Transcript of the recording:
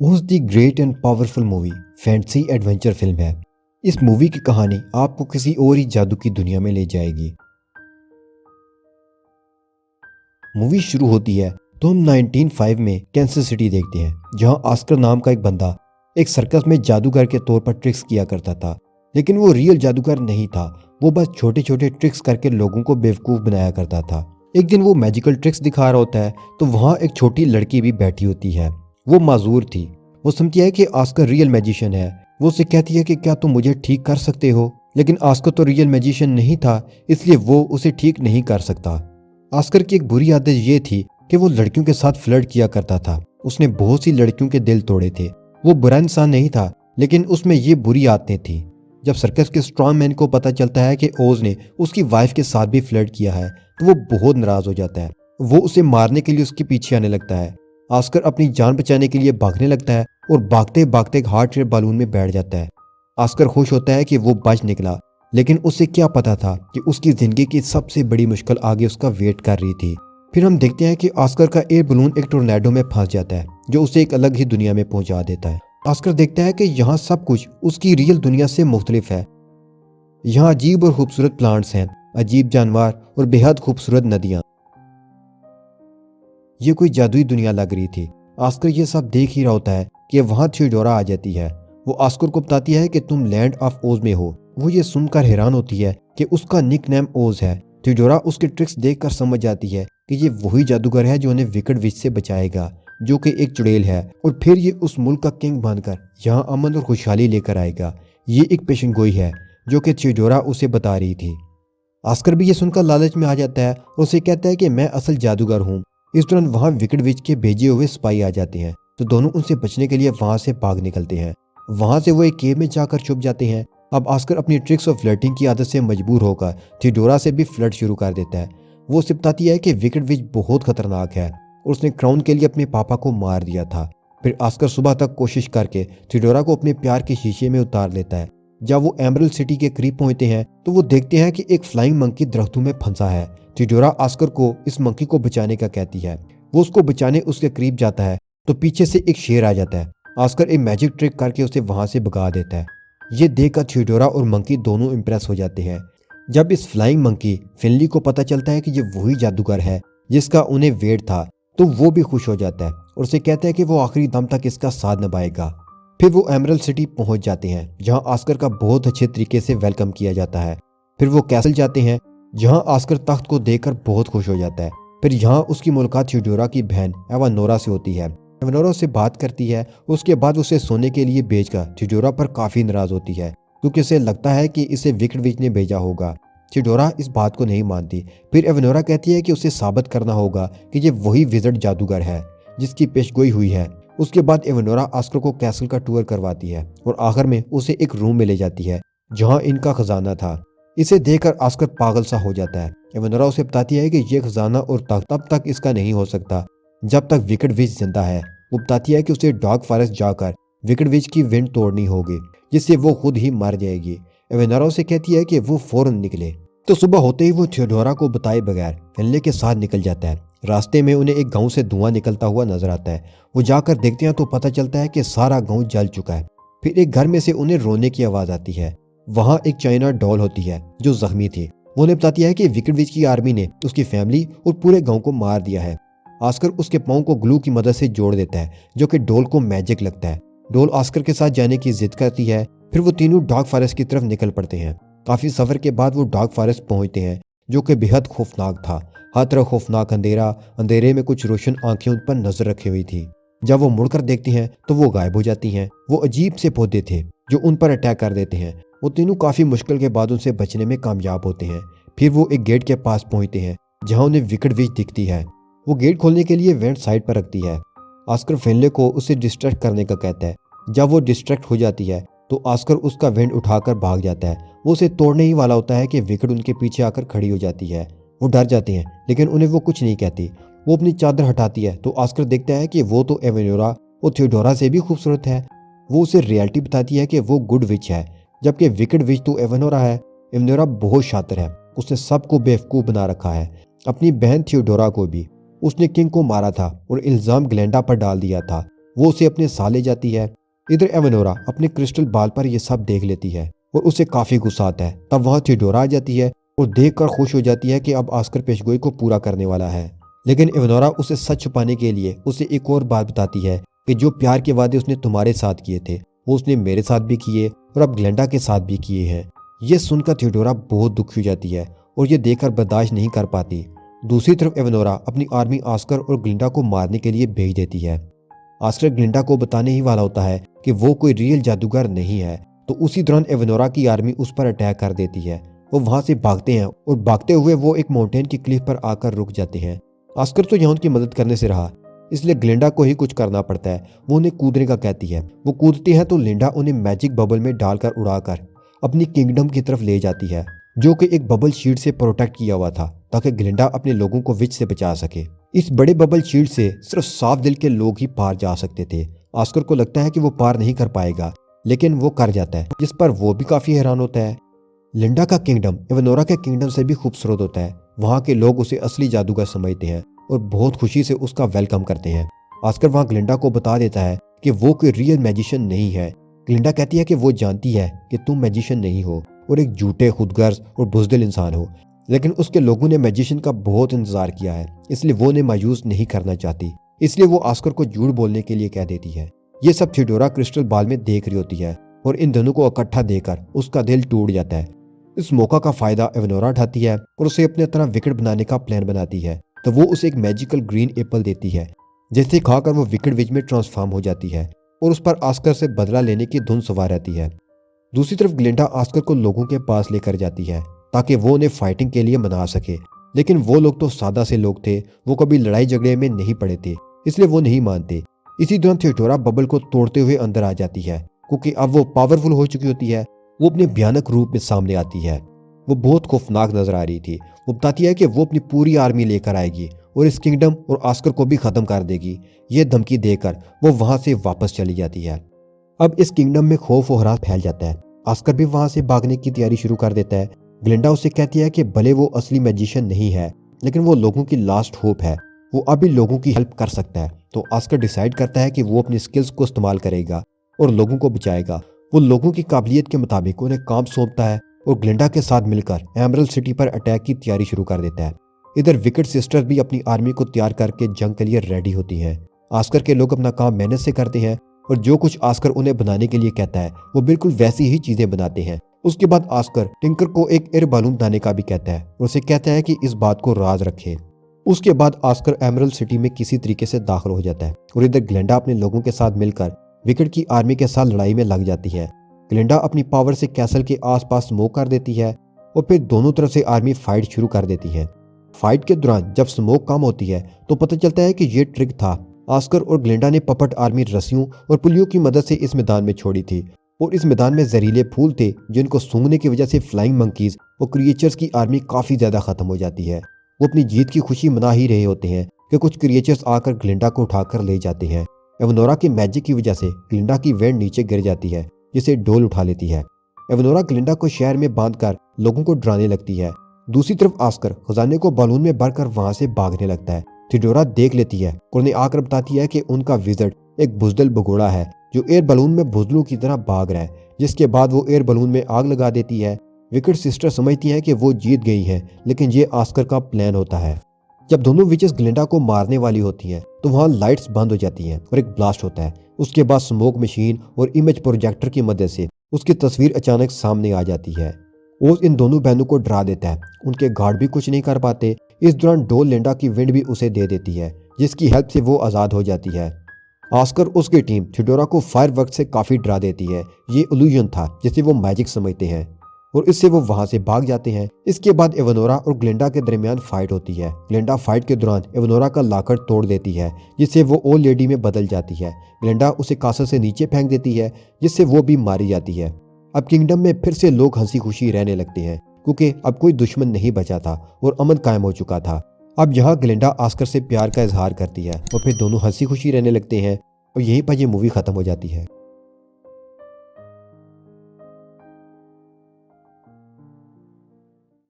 ओज the great and powerful movie fantasy adventure film है। इस मूवी की कहानी आपको किसी और ही जादू की दुनिया में ले जाएगी। मूवी शुरू होती है तो हम 1905 में कैंसस सिटी देखते हैं, जहां ऑस्कर नाम का एक बंदा एक सर्कस में जादूगर के तौर पर ट्रिक्स किया करता था। लेकिन वो रियल जादूगर नहीं था, वो बस छोटे छोटे ट्रिक्स करके लोगों को बेवकूफ़ बनाया करता था। एक दिन वो मैजिकल ट्रिक्स दिखा रहा होता है तो वहाँ एक छोटी लड़की भी बैठी होती है। वो माजूर थी। वो समझती है कि ऑस्कर रियल मैजिशियन है। वो उससे कहती है कि क्या तुम मुझे ठीक कर सकते हो, लेकिन ऑस्कर तो रियल मैजिशियन नहीं था, इसलिए वो उसे ठीक नहीं कर सकता। ऑस्कर की एक बुरी आदत ये थी कि वो लड़कियों के साथ फ्लर्ट किया करता था। उसने बहुत सी लड़कियों के दिल तोड़े थे। वो बुरा इंसान नहीं था, लेकिन उसमें ये बुरी आदतें थी। जब सर्कस के स्ट्रॉन्ग मैन को पता चलता है कि ओज ने उसकी वाइफ के साथ भी फ्लर्ट किया है तो वो बहुत नाराज हो जाता है। वो उसे मारने के लिए उसके पीछे आने लगता है। ऑस्कर अपनी जान बचाने के लिए भागने लगता है और भागते भागते एक हार्ट शेप बालून में बैठ जाता है। ऑस्कर खुश होता है कि वो बच निकला, लेकिन उसे क्या पता था कि उसकी जिंदगी की सबसे बड़ी मुश्किल आगे उसका वेट कर रही थी। फिर हम देखते हैं कि ऑस्कर का एयर बलून एक टोर्नेडो में फंस जाता है, जो उसे एक अलग ही दुनिया में पहुंचा देता है। ऑस्कर देखता है कि यहाँ सब कुछ उसकी रियल दुनिया से मुख्तलिफ है। यहाँ अजीब और खूबसूरत प्लांट्स हैं, अजीब जानवर और बेहद खूबसूरत नदियाँ। ये कोई जादुई दुनिया लग रही थी। ऑस्कर ये सब देख ही रहा होता है कि वहाँ थियोडोरा आ जाती है। वो ऑस्कर को बताती है कि तुम लैंड ऑफ ओज में हो। वो ये सुनकर हैरान होती है कि उसका निक नेम ओज है। थियोडोरा उसके ट्रिक्स देखकर समझ जाती है कि ये वही जादूगर है जो उन्हें विकेट विच से बचाएगा, जो कि एक चुड़ैल है, और फिर ये उस मुल्क का किंग बनकर यहाँ अमन और खुशहाली लेकर आएगा। ये एक पेशन गोई है जो कि थियोडोरा उसे बता रही थी। ऑस्कर भी ये सुनकर लालच में आ जाता है और उसे कहता है कि मैं असल जादूगर हूँ। इस दौरान वहाँ विकेट विच के भेजे हुए सिपाही आ जाते हैं, तो दोनों उनसे बचने के लिए वहाँ से भाग निकलते हैं। वहाँ से वो एक केव में जाकर छुप जाते हैं। अब ऑस्कर अपनी ट्रिक्स और फ्लर्टिंग की आदत से मजबूर होकर थियोडोरा से भी फ्लर्ट शुरू कर देता है। वो उसे बताती है कि विकेट विच बहुत खतरनाक है और उसने क्राउन के लिए अपने पापा को मार दिया था। फिर ऑस्कर सुबह तक कोशिश करके थियोडोरा को अपने प्यार के शीशे में उतार लेता है। जब वो एमरल्ड सिटी के करीब पहुंचते हैं तो वो देखते हैं कि एक फ्लाइंग मंकी दरख्तों में फंसा है। थियोडोरा ऑस्कर को इस मंकी को बचाने का कहती है। वो उसको बचाने उसके करीब जाता है तो पीछे से एक शेर आ जाता है। ऑस्कर एक मैजिक ट्रिक करके उसे वहां से भगा देता है। ये देखकर थियोडोरा और मंकी दोनों इंप्रेस हो जाते हैं। जब इस फ्लाइंग मंकी फिनली को पता चलता है कि ये वही जादूगर है जिसका उन्हें वेट था, तो वो भी खुश हो जाता है और उसे कहता है कि वो आखिरी दम तक इसका साथ निभाएगा। फिर वो एमरल्ड सिटी पहुंच जाते हैं, जहां ऑस्कर का बहुत अच्छे तरीके से वेलकम किया जाता है। फिर वो कैसल जाते हैं, जहां ऑस्कर तख्त को देखकर बहुत खुश हो जाता है। फिर यहाँ उसकी मुलाकात थियोडोरा की बहन एवानोरा से होती है। एवानोरा उससे बात करती है। उसके बाद उसे सोने के लिए भेजकर थियोडोरा पर काफी नाराज होती है, क्योंकि उसे लगता है कि इसे विकेट विच ने भेजा होगा। थियोडोरा इस बात को नहीं मानती। फिर एवानोरा कहती है कि उसे साबित करना होगा कि ये वही विज़र्ड जादूगर है जिसकी पेशगोई हुई है। उसके बाद एवानोरा ऑस्कर को कैसल का टूर करवाती है और आखिर में उसे एक रूम में ले जाती है जहां इनका खजाना था। इसे देखकर ऑस्कर पागल सा हो जाता है। एवानोरा उसे बताती है कि यह खजाना और तख्त तब तक इसका नहीं हो सकता जब तक विकेट विच जिंदा है। वो बताती है कि उसे डार्क फॉरेस्ट जाकर विकेट विच की विंड तोड़नी होगी, जिससे वो खुद ही मर जाएगी। एवानोरा उसे कहती है कि वो फौरन निकले। तो सुबह होते ही वो थियोडोरा को बताए बगैर फिनले के साथ निकल जाता है। रास्ते में उन्हें एक गांव से धुआं निकलता हुआ नजर आता है। वो जाकर देखते हैं तो पता चलता है कि सारा गांव जल चुका है। फिर एक घर में से उन्हें रोने की आवाज आती है। वहां एक चाइना डॉल होती है जो जख्मी थी। वो उन्हें बताती है कि विकेट विच की आर्मी ने उसकी फैमिली और पूरे गांव को मार दिया है। ऑस्कर उसके पाँव को ग्लू की मदद से जोड़ देता है, जो कि डॉल को मैजिक लगता है। डॉल ऑस्कर के साथ जाने की जिद करती है। फिर वो तीनों डार्क फॉरेस्ट की तरफ निकल पड़ते हैं। काफी सफर के बाद वो डार्क फॉरेस्ट पहुंचते हैं, जो कि बेहद खौफनाक था। हर तरफ खौफनाक अंधेरा, अंधेरे में कुछ रोशन आंखें उन पर नजर रखी हुई थी। जब वो मुड़कर देखती हैं तो वो गायब हो जाती हैं। वो अजीब से पौधे थे जो उन पर अटैक कर देते हैं। वो तीनों काफी मुश्किल के बाद उनसे बचने में कामयाब होते हैं। फिर वो एक गेट के पास पहुंचते हैं जहां उन्हें विकेट विच दिखती है। वो गेट खोलने के लिए वेंट साइड पर रखती है। ऑस्कर फिनले को उसे डिस्ट्रैक्ट करने का कहता है। जब वो डिस्ट्रैक्ट हो जाती है तो ऑस्कर उसका वेंट उठाकर भाग जाता है। वो उसे तोड़ने ही वाला होता है कि विकेट उनके पीछे आकर खड़ी हो जाती है। वो डर जाते हैं, लेकिन उन्हें वो कुछ नहीं कहती। वो अपनी चादर हटाती है तो ऑस्कर देखता है कि वो तो एवेनोरा और थियोडोरा से भी खूबसूरत है। वो उसे रियलिटी बताती है कि वो गुड विच है, जबकि विकेट विच तो एवेनोरा है। एवेनोरा बहुत शातिर है, उसने सबको बेवकूफ़ बना रखा है, अपनी बहन थियोडोरा को भी। उसने किंग को मारा था और इल्ज़ाम ग्लेंडा पर डाल दिया था। वो उसे अपने साथ ले जाती है। इधर एवेनोरा अपने क्रिस्टल बॉल पर ये सब देख लेती है और उसे काफी गुस्सा आता है। तब वहां थियोडोरा आ जाती है और देखकर खुश हो जाती है कि अब ऑस्कर पेशगोई को पूरा करने वाला है। लेकिन एवेनोरा उसे सच छुपाने के लिए उसे एक और बात बताती है कि जो प्यार के वादे उसने तुम्हारे साथ किए थे वो उसने मेरे साथ भी किए और अब ग्लेंडा के साथ भी किए हैं। ये सुनकर थियोडोरा बहुत दुखी हो जाती है और ये देखकर बर्दाश्त नहीं कर पाती। दूसरी तरफ एवेनोरा अपनी आर्मी ऑस्कर और ग्लिंडा को मारने के लिए भेज देती है। ऑस्कर ग्लिंडा को बताने ही वाला होता है कि वो कोई रियल जादूगर नहीं है, तो उसी दौरान एवेनोरा की आर्मी उस पर अटैक कर देती है। वो वहां से भागते हैं और भागते हुए वो एक माउंटेन की क्लिफ पर आकर रुक जाते हैं। ऑस्कर तो यहाँ उनकी मदद करने से रहा, इसलिए ग्लिंडा को ही कुछ करना पड़ता है। वो उन्हें कूदने का कहती है। वो कूदती है तो लिंडा उन्हें मैजिक बबल में डालकर उड़ाकर अपनी किंगडम की तरफ ले जाती है, जो कि एक बबल शील्ड से प्रोटेक्ट किया हुआ था ताकि ग्लिंडा अपने लोगों को विच से बचा सके। इस बड़े बबल शील्ड से सिर्फ साफ दिल के लोग ही पार जा सकते थे। ऑस्कर को लगता है कि वो पार नहीं कर पाएगा, लेकिन वो कर जाता है, जिस पर वो भी काफी हैरान होता है। लिंडा का किंगडम एवेनोरा के किंगडम से भी खूबसूरत होता है। वहाँ के लोग उसे असली जादूगर समझते हैं और बहुत खुशी से उसका वेलकम करते हैं। ऑस्कर वहाँ ग्लिंडा को बता देता है कि वो कोई रियल मैजिशियन नहीं है। ग्लिंडा कहती है कि वो जानती है कि तुम मैजिशियन नहीं हो और एक झूठे, खुदगर्ज और बुज़दिल इंसान हो, लेकिन उसके लोगों ने मैजिशियन का बहुत इंतजार किया है, इसलिए वो उन्हें मायूस नहीं करना चाहती। इसलिए वो ऑस्कर को झूठ बोलने के लिए कह देती है। ये सब थियोडोरा क्रिस्टल बॉल में देख रही होती है और इन दोनों को इकट्ठा देखकर उसका दिल टूट जाता है। इस मौका का फायदा एवेनोरा उठाती है और उसे अपने तरह विकेट बनाने का प्लान बनाती है। तो वो उसे एक मैजिकल ग्रीन एप्पल देती है, जिसे खाकर वो विकेट विच में ट्रांसफॉर्म हो जाती है और उस पर ऑस्कर से बदला लेने की धुन सवार रहती है। दूसरी तरफ ग्लिंडा ऑस्कर को लोगों के पास लेकर जाती है ताकि वो उन्हें फाइटिंग के लिए मना सके, लेकिन वो लोग तो सादा से लोग थे, वो कभी लड़ाई झगड़े में नहीं पड़े थे, इसलिए वो नहीं मानते। इसी दौरान थियोडोरा बबल को तोड़ते हुए अंदर आ जाती है, क्योंकि अब वो पावरफुल हो चुकी होती है। वो अपने भयानक रूप में सामने आती है। वो बहुत खौफनाक नजर आ रही थी। वो बताती है कि वो अपनी पूरी आर्मी लेकर आएगी और इस किंगडम और ऑस्कर को भी खत्म कर देगी। ये धमकी देकर वो वहां से वापस चली जाती है। अब इस किंगडम में खौफ और हरास फैल जाता है। ऑस्कर भी वहां से भागने की तैयारी शुरू कर देता है। ग्लिंडा उसे कहती है कि भले वो असली मैजिशियन नहीं है, लेकिन वो लोगों की लास्ट होप है, वो अभी लोगों की हेल्प कर सकता है। तो ऑस्कर डिसाइड करता है कि वो अपनी स्किल्स को इस्तेमाल करेगा और लोगों को बचाएगा। वो लोगों की काबिलियत के मुताबिक उन्हें काम सौंपता है और ग्लिंडा के साथ मिलकर एमरल्ड सिटी पर अटैक की तैयारी शुरू कर देता है। इधर विकेट सिस्टर भी अपनी आर्मी को तैयार करके जंग के लिए रेडी होती हैं। ऑस्कर के लोग अपना काम मेहनत से करते हैं और जो कुछ ऑस्कर उन्हें बनाने के लिए कहता है वो बिल्कुल वैसी ही चीजें बनाते हैं। उसके बाद ऑस्कर टिंकर को एक एयर बैलून बनाने का भी कहता है और उसे कहता है कि इस बात को राज रखे। उसके बाद ऑस्कर एमरल्ड सिटी में किसी तरीके से दाखिल हो जाता है और इधर ग्लिंडा अपने लोगों के साथ मिलकर विकेट की आर्मी के साथ लड़ाई में लग जाती है। ग्लिंडा अपनी पावर से कैसल के आसपास स्मोक कर देती है और फिर दोनों तरफ से आर्मी फाइट शुरू कर देती है। फाइट के दौरान जब स्मोक कम होती है तो पता चलता है कि ये ट्रिक था। ऑस्कर और ग्लिंडा ने पपट आर्मी रस्सियों और पुलियों की मदद से इस मैदान में छोड़ी थी और इस मैदान में जहरीले फूल थे जिनको सूंघने की वजह से फ्लाइंग मंकीज और क्रिएचर्स की आर्मी काफी ज्यादा खत्म हो जाती है। वो अपनी जीत की खुशी मना ही रहे होते हैं कि कुछ क्रिएचर्स आकर ग्लिंडा को उठाकर ले जाते हैं। एवेनोरा के मैजिक की वजह से ग्लिंडा की वेंड नीचे गिर जाती है, जिसे डोल उठा लेती है। एवेनोरा ग्लिंडा को शहर में बांधकर लोगों को डराने लगती है। दूसरी तरफ ऑस्कर खजाने को बालून में भरकर वहां से भागने लगता है। थियोडोरा देख लेती है और उन्हें आकर बताती है कि उनका विजिट एक बुज़दिल भगोड़ा है जो एयर बलून में बुज़दिलों की तरह भाग रहा है, जिसके बाद वो एयर बलून में आग लगा देती है। विकेट सिस्टर समझती है कि वो जीत गई है, लेकिन ये ऑस्कर का प्लान होता है। जब दोनों विचेस ग्लिंडा को मारने वाली होती हैं तो वहाँ लाइट्स बंद हो जाती हैं और एक ब्लास्ट होता है। उसके बाद स्मोक मशीन और इमेज प्रोजेक्टर की मदद से उसकी तस्वीर अचानक सामने आ जाती है। ओज इन दोनों बहनों को डरा देता है। उनके गार्ड भी कुछ नहीं कर पाते। इस दौरान डोल लिंडा की विंड भी उसे दे देती है, जिसकी हेल्प से वो आज़ाद हो जाती है। ऑस्कर उसकी टीम थियोडोरा को फायरवर्क से काफ़ी डरा देती है। ये इल्यूजन था जिसे वो मैजिक समझते हैं और इससे वो वहां से भाग जाते हैं। इसके बाद एवेनोरा और ग्लिंडा के दरमियान फाइट होती है। ग्लिंडा फाइट के दौरान एवेनोरा का लाकर तोड़ देती है, जिससे वो ओल्ड लेडी में बदल जाती है। ग्लिंडा उसे कासल से नीचे फेंक देती है, जिससे वो भी मारी जाती है। अब किंगडम में फिर से लोग हंसी खुशी रहने लगते हैं, क्योंकि अब कोई दुश्मन नहीं बचा था और अमन कायम हो चुका था। अब यहाँ ग्लिंडा ऑस्कर से प्यार का इजहार करती है और फिर दोनों हंसी खुशी रहने लगते हैं और यहीं पर ये मूवी खत्म हो जाती है।